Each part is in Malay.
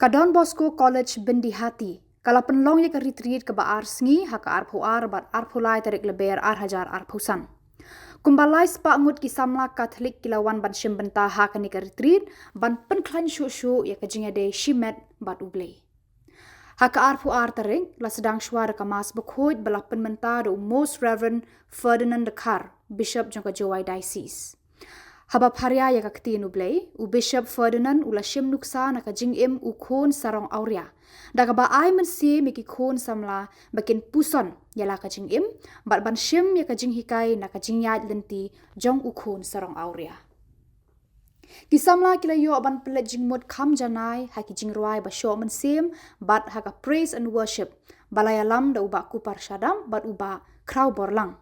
Don Bosco College Bindi Hati. Kalau penlong ya ke retreat ke baar sengi haka arpuar bat arpulai tarik leber hajar arpusan. Kumbalai spa ngut ki samla Katolik kilawan ban shim benta haka ni ke retreat ban penklan shu ya ke jingade shimet bat Blei. Haka arpuar tarik la sedang suara kamas bekhoj bala penmenta do Most Reverend Ferdinand Dekar, Bishop jangka Jowai Diocese. Habab haria ya kakti Blei, u Bishop Ferdinand ula shim nuksa na ka jingim u khon sarong auria. Daga ba ai Mynsiem ki khon samla bakin puson yala ka jingim, bat ban shim ya ka jinghikai na ka jingyat lenti jong u khon sarong auria. Kisamla kila yo aban pelet jingmut kam janai ha ki jingruai ba sho Mynsiem bat ha ka praise and worship balaya lam da uba kupar syadam bat uba krau borlang.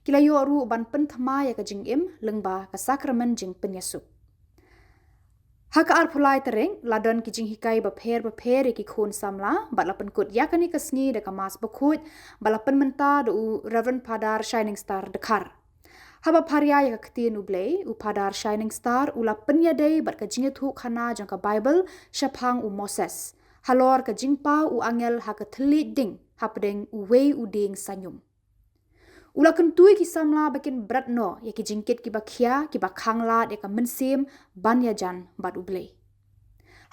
Kila yo ru ban penthama ya ka jingim lengba ka sakramen jing penyesuk. Haka arpulai tereng ladon ki jinghikai bapher ki khon samla bat la penkut yakani kasngi de kamas bekhut bala penmenta do Reverend Padar Shining Star Dekar. Haba paria ya kakti Blei u Padar Shining Star ula penyadai bat ka jingithu khana jang ka Bible syapang u Moses. Halor ka jingpa u angel ha ka thelit ding hapdeng u wei u ding sanyum. Ula kentui ki samla bakin Bret no ya ki Jingkit ki Bakhia ki Khanglad ya ka Mynsiem ban Iajan bat Blei.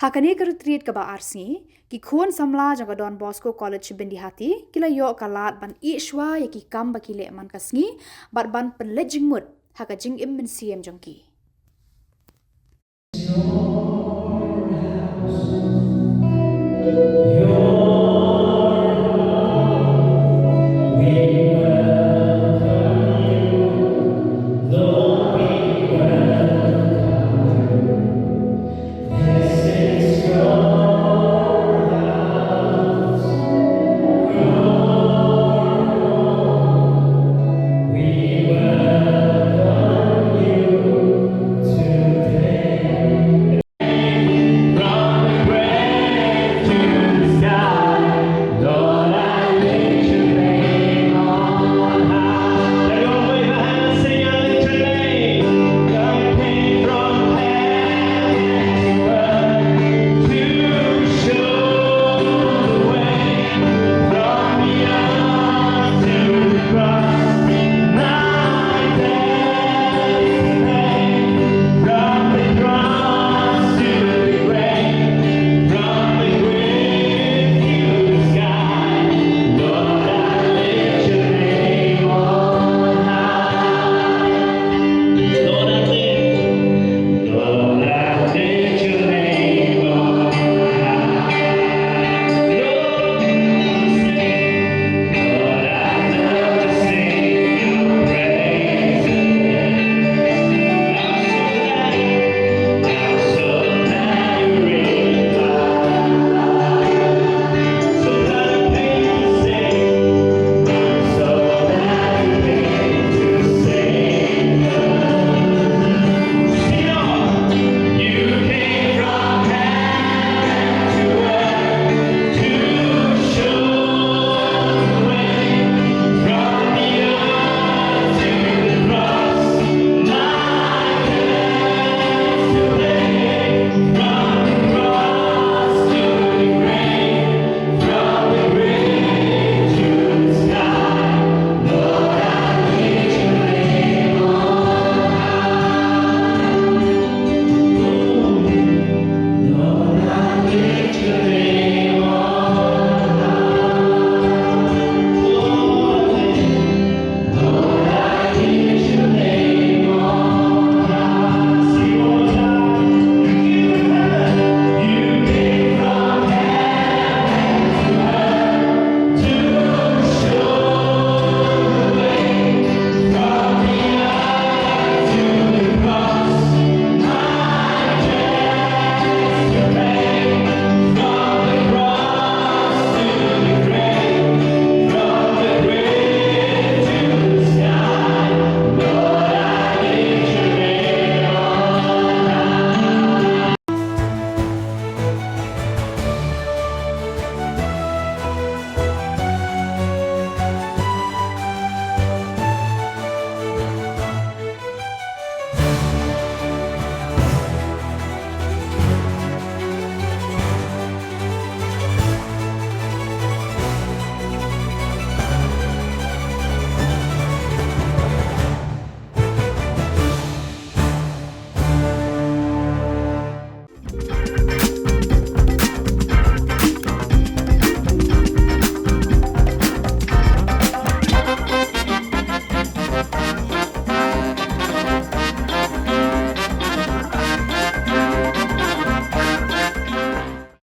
Hakani ka retreat ka ba arsi ki khon samla jang Don Bosco College Bindi Hati kila yo kalat ban ishwa ya ki kam ba ki le man kasngi bat ban penlejing mut ha ka jingim Mynsiem jangki.